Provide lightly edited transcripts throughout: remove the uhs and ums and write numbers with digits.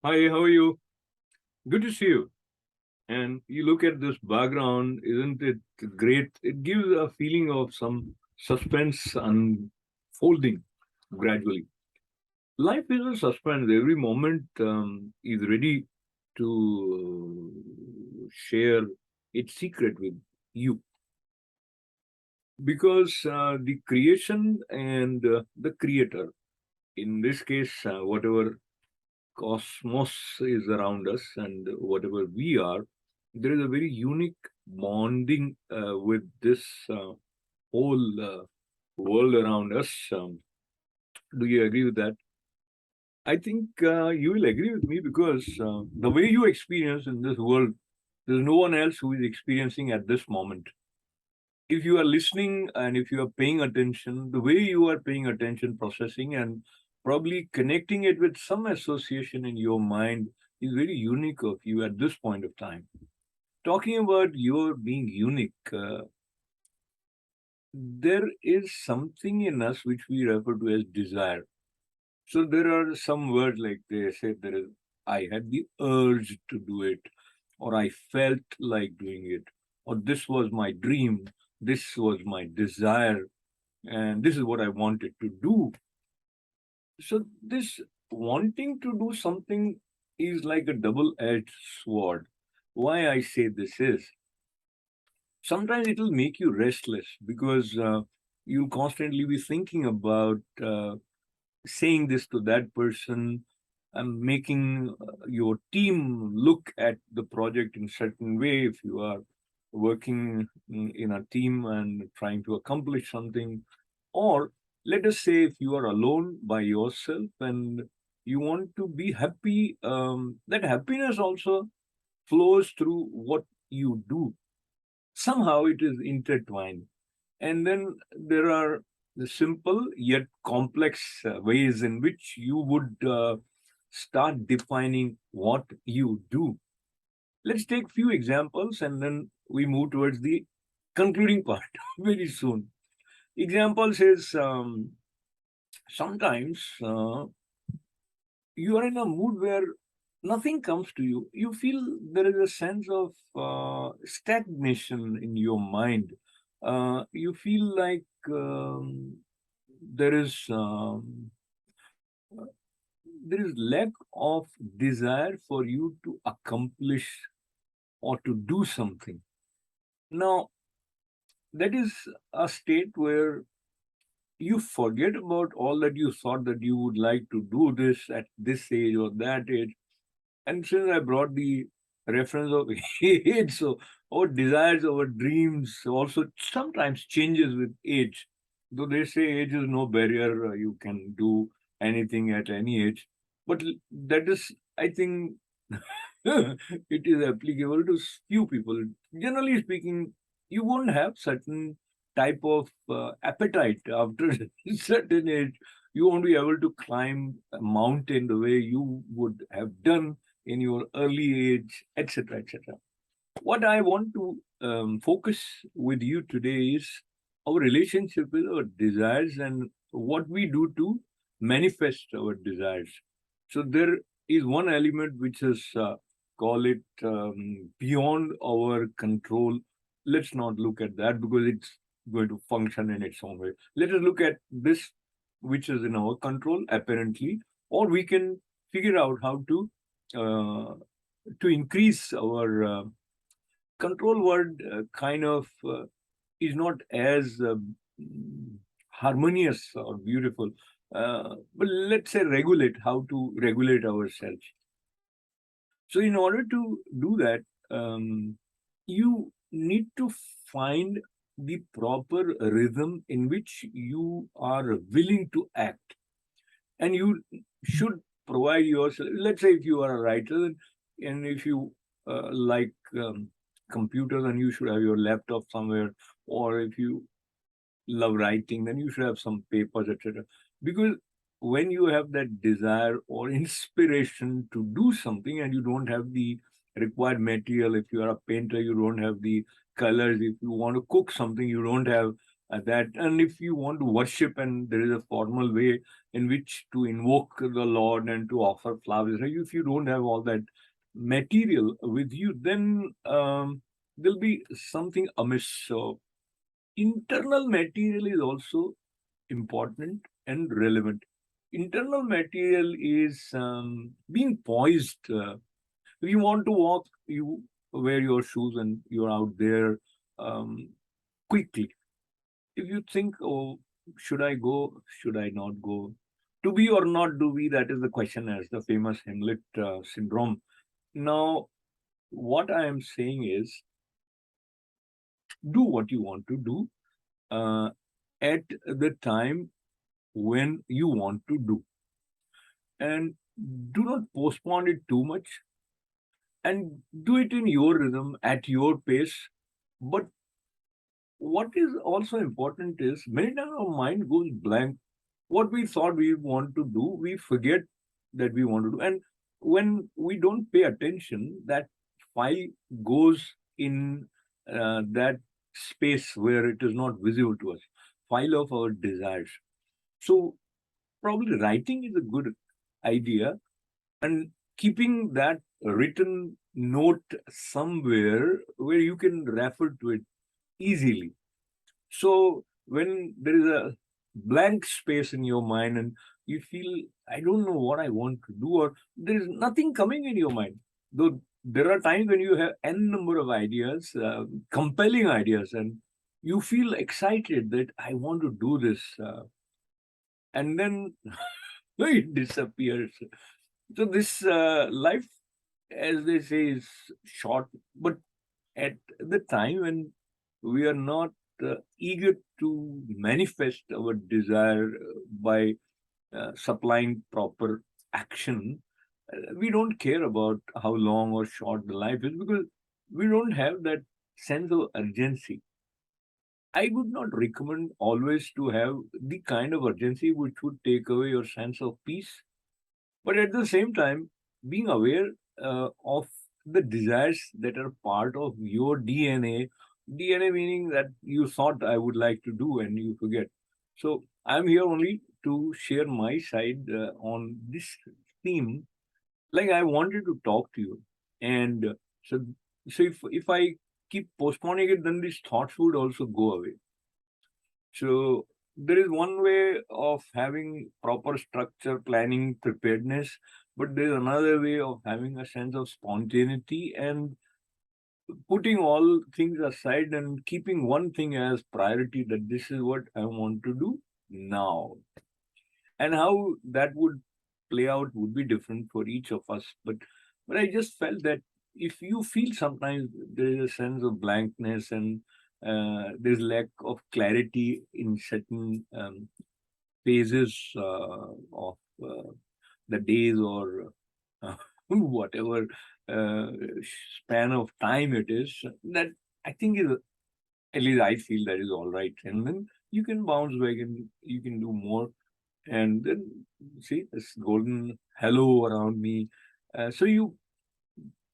Hi, how are you? Good to see you. And you look at this background, isn't it great? It gives a feeling of some suspense unfolding gradually. Life is a suspense. Every moment is ready to share its secret with you. Because the creation and the creator, in this case, whatever cosmos is around us and whatever we are, there is a very unique bonding with this whole world around us. Do you agree with that? I think you will agree with me because the way you experience in this world, there's no one else who is experiencing at this moment. If you are listening and if you are paying attention, the way you are paying attention, processing, and probably connecting it with some association in your mind is very unique of you at this point of time. Talking about your being unique, there is something in us which we refer to as desire. So there are some words like they say there is, I had the urge to do it, or I felt like doing it, or this was my dream, this was my desire, and this is what I wanted to do. So this wanting to do something is like a double-edged sword. Why I say this is sometimes it will make you restless because you'll constantly be thinking about saying this to that person and making your team look at the project in certain way if you are working in a team and trying to accomplish something, or let us say if you are alone by yourself and you want to be happy, that happiness also flows through what you do. Somehow it is intertwined. And then there are the simple yet complex ways in which you would start defining what you do. Let's take few examples and then we move towards the concluding part very soon. Example says sometimes you are in a mood where nothing comes to you. You feel there is a sense of stagnation in your mind. You feel like there is there is lack of desire for you to accomplish or to do something. Now, that is a state where you forget about all that you thought that you would like to do this at this age or that age. And since I brought the reference of age, so our desires, our dreams also sometimes changes with age. Though they say age is no barrier, you can do anything at any age. But that is, I think, it is applicable to few people. Generally speaking, you won't have certain type of appetite after a certain age. You won't be able to climb a mountain the way you would have done in your early age, etc., etc. What I want to focus with you today is our relationship with our desires and what we do to manifest our desires. So there is one element which is call it beyond our control. Let's not look at that because it's going to function in its own way. Let us look at this, which is in our control apparently, or we can figure out how uh, to increase our control word kind of is not as harmonious or beautiful. But let's say regulate, how to regulate ourselves. So, in order to do that, you need to find the proper rhythm in which you are willing to act. And you should provide yourself, let's say if you are a writer and if you like computers, and you should have your laptop somewhere, or if you love writing, then you should have some papers, etc. Because when you have that desire or inspiration to do something and you don't have the required material, if you are a painter, you don't have the colors, if you want to cook something, you don't have that. And if you want to worship, and there is a formal way in which to invoke the Lord and to offer flowers, if you don't have all that material with you, then there'll be something amiss. So internal material is also important and relevant. Internal material is being poised. If you want to walk, you wear your shoes and you're out there um, quickly. If you think, oh, should I go? Should I not go? To be or not to be, that is the question, as the famous Hamlet syndrome. Now, what I am saying is, do what you want to do uh, at the time when you want to do, and do not postpone it too much, and do it in your rhythm at your pace. But what is also important is, many times our mind goes blank. What we thought we want to do, we forget that we want to do. And when we don't pay attention, that file goes in that space where it is not visible to us, file of our desires. So probably writing is a good idea, and keeping that written note somewhere where you can refer to it easily. So when there is a blank space in your mind and you feel, I don't know what I want to do, or there is nothing coming in your mind, though there are times when you have n number of ideas, compelling ideas, and you feel excited that I want to do this, and then it disappears. So this life, as they say, is short, but at the time when we are not eager to manifest our desire by supplying proper action, we don't care about how long or short the life is, because we don't have that sense of urgency. I would not recommend always to have the kind of urgency which would take away your sense of peace, but at the same time, being aware of the desires that are part of your DNA. DNA meaning that you thought I would like to do and you forget. So I'm here only to share my side on this theme. Like, I wanted to talk to you, and so if I keep postponing it, then these thoughts would also go away. So there is one way of having proper structure, planning, preparedness, but there's another way of having a sense of spontaneity and putting all things aside and keeping one thing as priority, that this is what I want to do now. And how that would play out would be different for each of us. But I just felt that if you feel sometimes there is a sense of blankness and there's lack of clarity in certain phases of the days, or whatever uh, span of time it is, that I think is, at least I feel, that is all right. And then you can bounce back and you can do more. And then see this golden halo around me. So you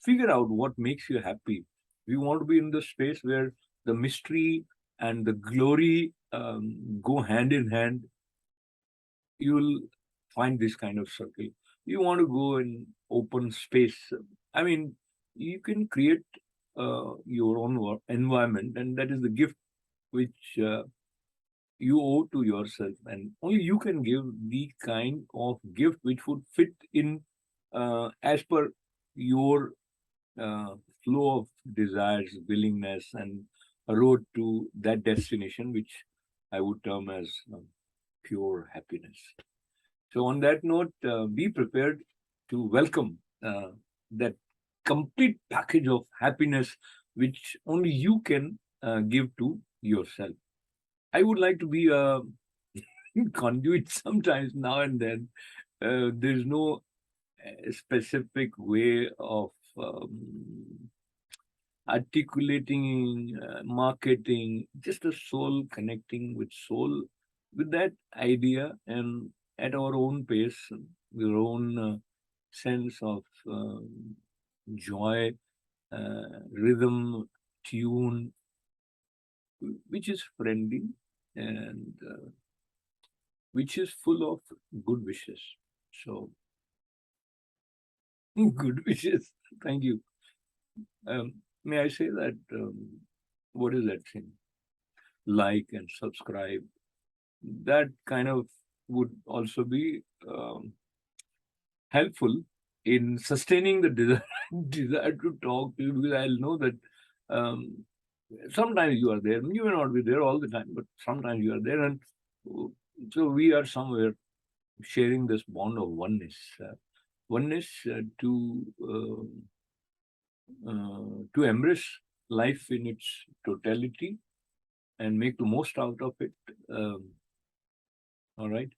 figure out what makes you happy. We want to be in the space where the mystery and the glory go hand in hand. You will find this kind of circle. You want to go in open space. I mean, you can create your own environment, and that is the gift which you owe to yourself, and only you can give the kind of gift which would fit in as per your uh, flow of desires, willingness, and a road to that destination, which I would term as pure happiness. So, on that note, be prepared to welcome that complete package of happiness which only you can give to yourself. I would like to be a conduit sometimes now and then. There's no specific way of articulating, marketing, just a soul connecting with soul, with that idea, and at our own pace, your own sense of joy, rhythm, tune, which is friendly. and which is full of good wishes. So, good wishes. Thank you. May I say that what is that thing? Like and subscribe. That kind of would also be helpful in sustaining the desire to talk to you, because I'll know that sometimes you are there. You may not be there all the time, but sometimes you are there, and so we are somewhere sharing this bond of oneness to embrace life in its totality and make the most out of it. All right.